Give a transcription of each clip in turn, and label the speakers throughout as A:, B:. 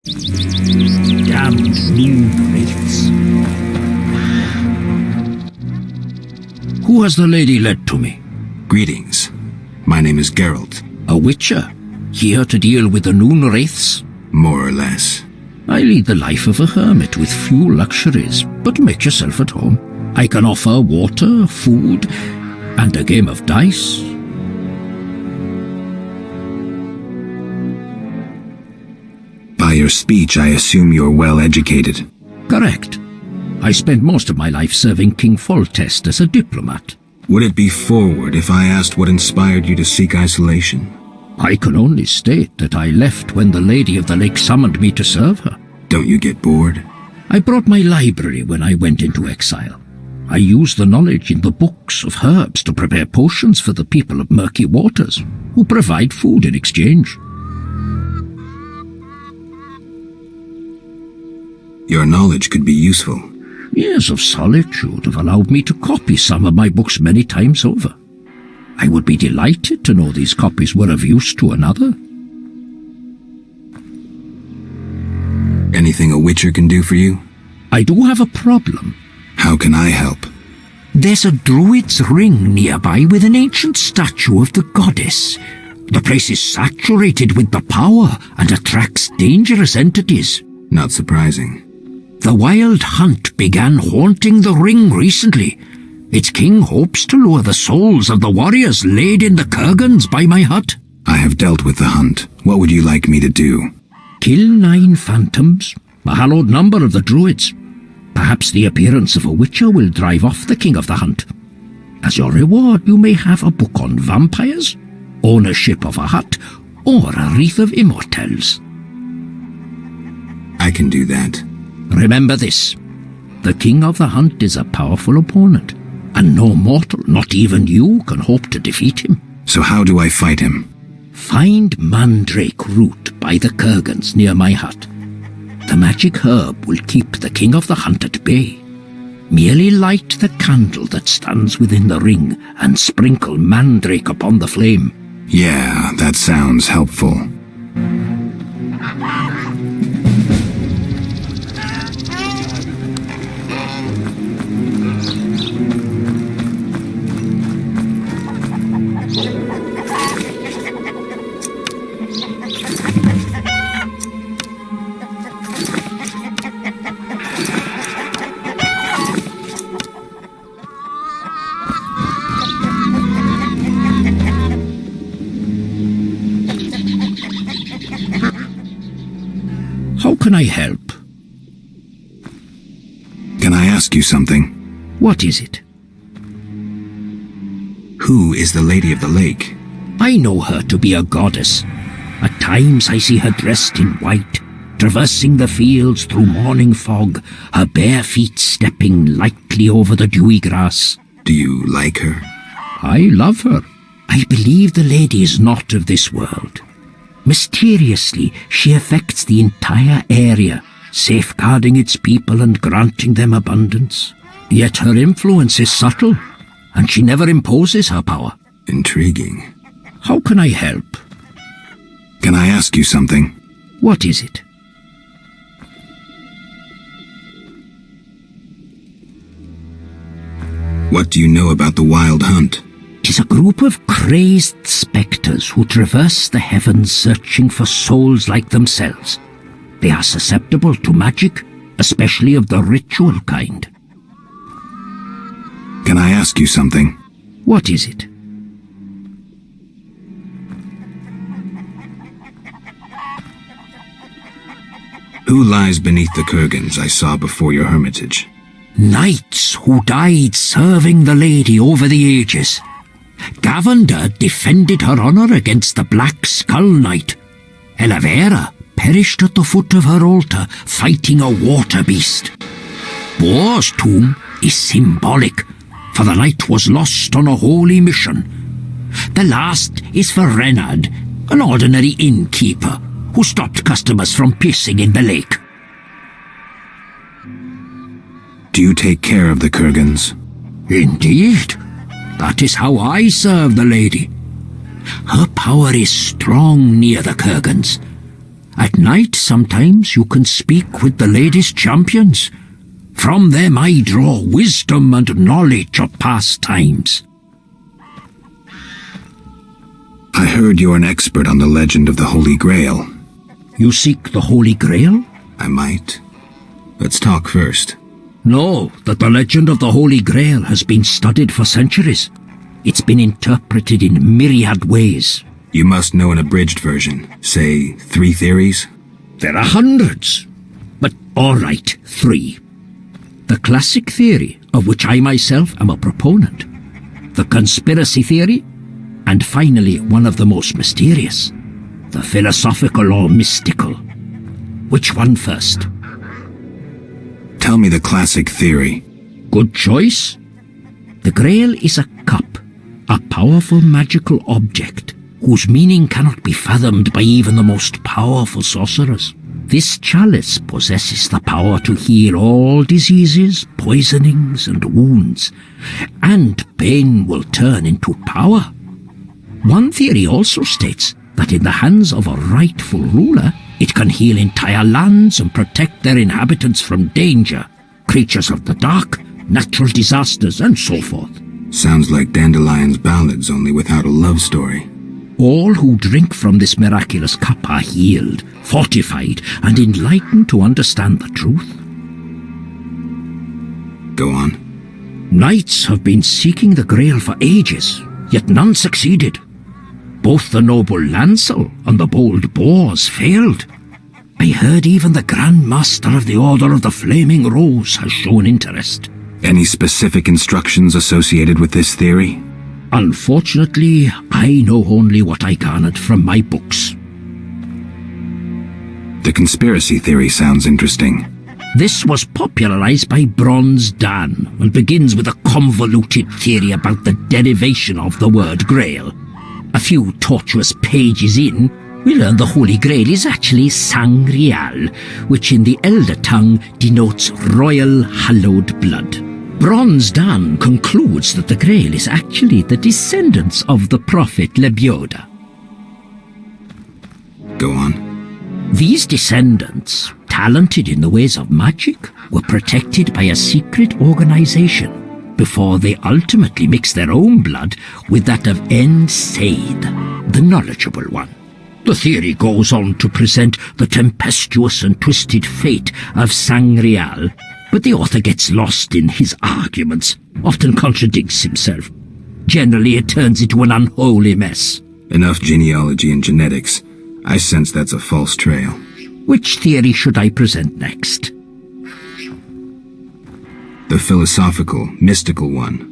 A: Damned moon wraiths. Who has the lady led to me?
B: Greetings. My name is Geralt.
A: A witcher, here to deal with the noon wraiths?
B: More or less.
A: I lead the life of a hermit with few luxuries, but make yourself at home. I can offer water, food, and a game of dice.
B: By your speech, I assume you're well educated.
A: Correct. I spent most of my life serving King Foltest as a diplomat.
B: Would it be forward if I asked what inspired you to seek isolation?
A: I can only state that I left when the Lady of the Lake summoned me to serve her.
B: Don't you get bored?
A: I brought my library when I went into exile. I used the knowledge in the books of herbs to prepare potions for the people of Murky Waters, who provide food in exchange.
B: Your knowledge could be useful.
A: Years of solitude have allowed me to copy some of my books many times over. I would be delighted to know these copies were of use to another.
B: Anything a witcher can do for you?
A: I do have a problem.
B: How can I help?
A: There's a druid's ring nearby with an ancient statue of the goddess. The place is saturated with the power and attracts dangerous entities.
B: Not surprising.
A: The Wildhunt began haunting the ring recently. Its king hopes to lure the souls of the warriors laid in the kurgans by my hut.
B: I have dealt with the hunt. What would you like me to do?
A: Kill 9 phantoms, a hallowed number of the druids. Perhaps the appearance of a witcher will drive off the king of the hunt. As your reward, you may have a book on vampires, ownership of a hut, or a wreath of immortelles.
B: I can do that.
A: Remember this. The king of the hunt is a powerful opponent, and no mortal, not even you, can hope to defeat him.
B: So how do I fight him?
A: Find mandrake root by the kurgans near my hut. The magic herb will keep the king of the hunt at bay. Merely light the candle that stands within the ring and sprinkle mandrake upon the flame.
B: Yeah, that sounds helpful.
A: How can I help?
B: Can I ask you something?
A: What is it?
B: Who is the Lady of the Lake?
A: I know her to be a goddess. At times I see her dressed in white, traversing the fields through morning fog, her bare feet stepping lightly over the dewy grass.
B: Do you like her?
A: I love her. I believe the lady is not of this world. Mysteriously, she affects the entire area, safeguarding its people and granting them abundance. Yet her influence is subtle, and she never imposes her power.
B: Intriguing.
A: How can I help?
B: Can I ask you something?
A: What is it?
B: What do you know about the Wildhunt?
A: 'Tis a group of crazed spectres who traverse the heavens searching for souls like themselves. They are susceptible to magic, especially of the ritual kind.
B: Can I ask you something?
A: What is it?
B: Who lies beneath the kurgans I saw before your hermitage?
A: Knights who died serving the lady over the ages. Gavender defended her honour against the Black Skull Knight. Elavera perished at the foot of her altar, fighting a water beast. Boar's tomb is symbolic, for the knight was lost on a holy mission. The last is for Renard, an ordinary innkeeper, who stopped customers from pissing in the lake.
B: Do you take care of the kurgans?
A: Indeed. That is how I serve the lady. Her power is strong near the kurgans, At night, sometimes you can speak with the ladies' champions. From them I draw wisdom and knowledge of past times.
B: I heard you're an expert on the legend of the Holy Grail.
A: You seek the Holy Grail?
B: I might. Let's talk first.
A: Know that the legend of the Holy Grail has been studied for centuries. It's been interpreted in myriad ways.
B: You must know an abridged version. Say, 3 theories?
A: There are hundreds. But all right, 3. The classic theory, of which I myself am a proponent. The conspiracy theory. And finally, one of the most mysterious. The philosophical or mystical. Which one first?
B: Tell me the classic theory.
A: Good choice. The Grail is a cup, a powerful magical object, whose meaning cannot be fathomed by even the most powerful sorcerers. This chalice possesses the power to heal all diseases, poisonings, and wounds, and pain will turn into power. One theory also states that in the hands of a rightful ruler, it can heal entire lands and protect their inhabitants from danger, creatures of the dark, natural disasters, and so forth.
B: Sounds like Dandelion's ballads, only without a love story.
A: All who drink from this miraculous cup are healed, fortified, and enlightened to understand the truth.
B: Go on.
A: Knights have been seeking the Grail for ages, yet none succeeded. Both the noble Lancel and the bold Boars failed. I heard even the Grand Master of the Order of the Flaming Rose has shown interest.
B: Any specific instructions associated with this theory?
A: Unfortunately, I know only what I garnered from my books.
B: The conspiracy theory sounds interesting.
A: This was popularized by Bronze Dan and begins with a convoluted theory about the derivation of the word Grail. A few tortuous pages in, we learn the Holy Grail is actually Sangreal, which in the Elder tongue denotes royal hallowed blood. Bronze Dan concludes that the Grail is actually the descendants of the prophet Lebioda.
B: Go on.
A: These descendants, talented in the ways of magic, were protected by a secret organization before they ultimately mixed their own blood with that of Enchanced, the knowledgeable one. The theory goes on to present the tempestuous and twisted fate of Sangreal, but the author gets lost in his arguments, often contradicts himself. Generally, it turns into an unholy mess.
B: Enough genealogy and genetics. I sense that's a false trail.
A: Which theory should I present next?
B: The philosophical, mystical one.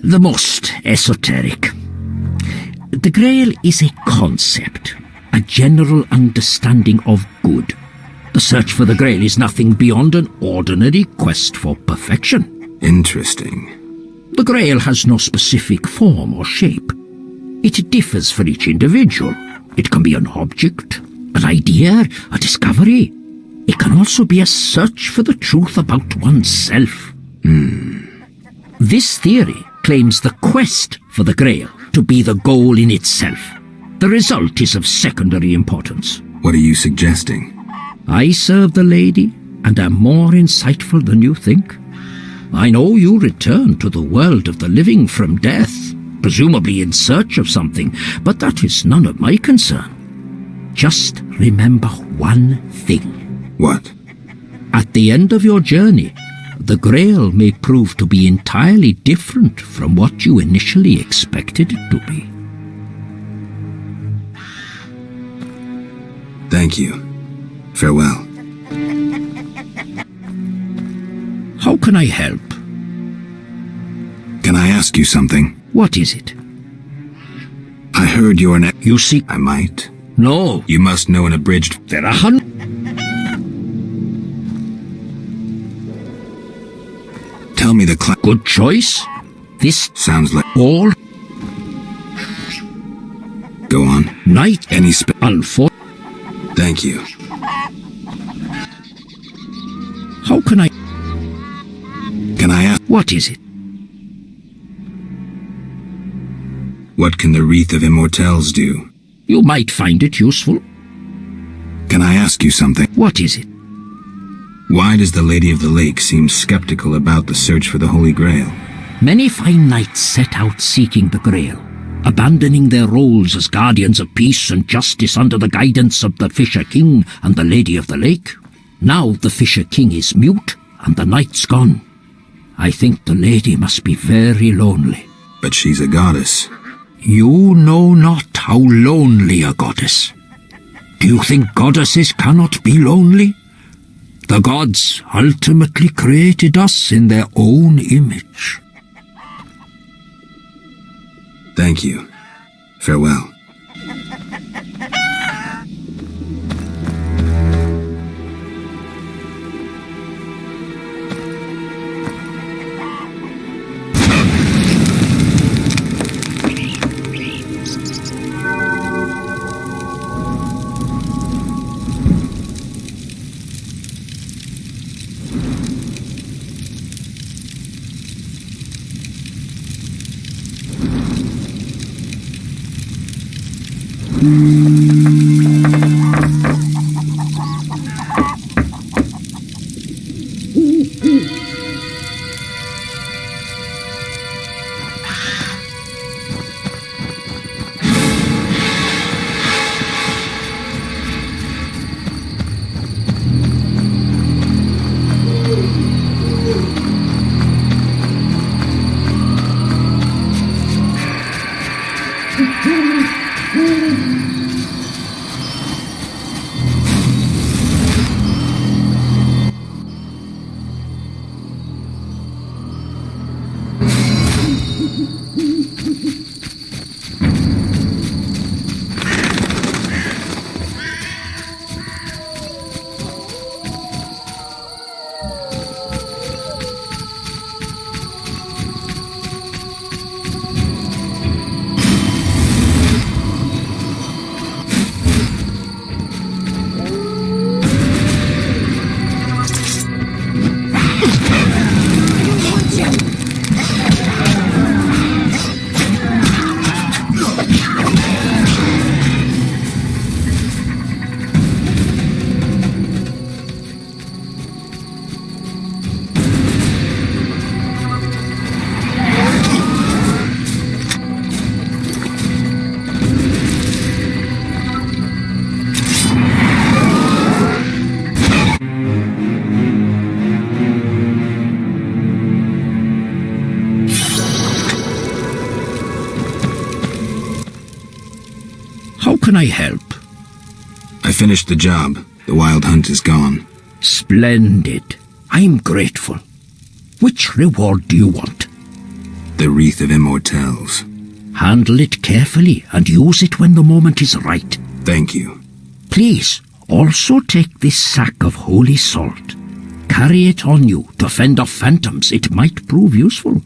A: The most esoteric. The Grail is a concept, a general understanding of good. The search for the Grail is nothing beyond an ordinary quest for perfection.
B: Interesting.
A: The Grail has no specific form or shape. It differs for each individual. It can be an object, an idea, a discovery. It can also be a search for the truth about oneself. This theory claims the quest for the Grail to be the goal in itself. The result is of secondary importance.
B: What are you suggesting?
A: I serve the lady and am more insightful than you think. I know you return to the world of the living from death, presumably in search of something, but that is none of my concern. Just remember one thing.
B: What?
A: At the end of your journey, the Grail may prove to be entirely different from what you initially expected it to be.
B: Thank you. Farewell.
A: How can I help?
B: Can I ask you something?
A: What is it?
B: I heard you're an...
A: You see...
B: I might.
A: No.
B: You must know an abridged...
A: There are hundreds.
B: Tell me the
A: Good choice. This
B: sounds like...
A: all...
B: Go on.
A: Night...
B: Any Thank you.
A: How can I...
B: Can I ask...
A: What is it?
B: What can the Wreath of Immortelles do?
A: You might find it useful.
B: Can I ask you something?
A: What is it?
B: Why does the Lady of the Lake seem skeptical about the search for the Holy Grail?
A: Many fine knights set out seeking the Grail, abandoning their roles as guardians of peace and justice under the guidance of the Fisher King and the Lady of the Lake. Now the Fisher King is mute, and the knight's gone. I think the lady must be very lonely.
B: But she's a goddess.
A: You know not how lonely a goddess. Do you think goddesses cannot be lonely? The gods ultimately created us in their own image.
B: Thank you. Farewell.
A: How can I help?
B: I finished the job. The Wildhunt is gone.
A: Splendid. I'm grateful. Which reward do you want?
B: The Wreath of Immortelles.
A: Handle it carefully and use it when the moment is right.
B: Thank you.
A: Please, also take this sack of holy salt. Carry it on you to fend off phantoms. It might prove useful.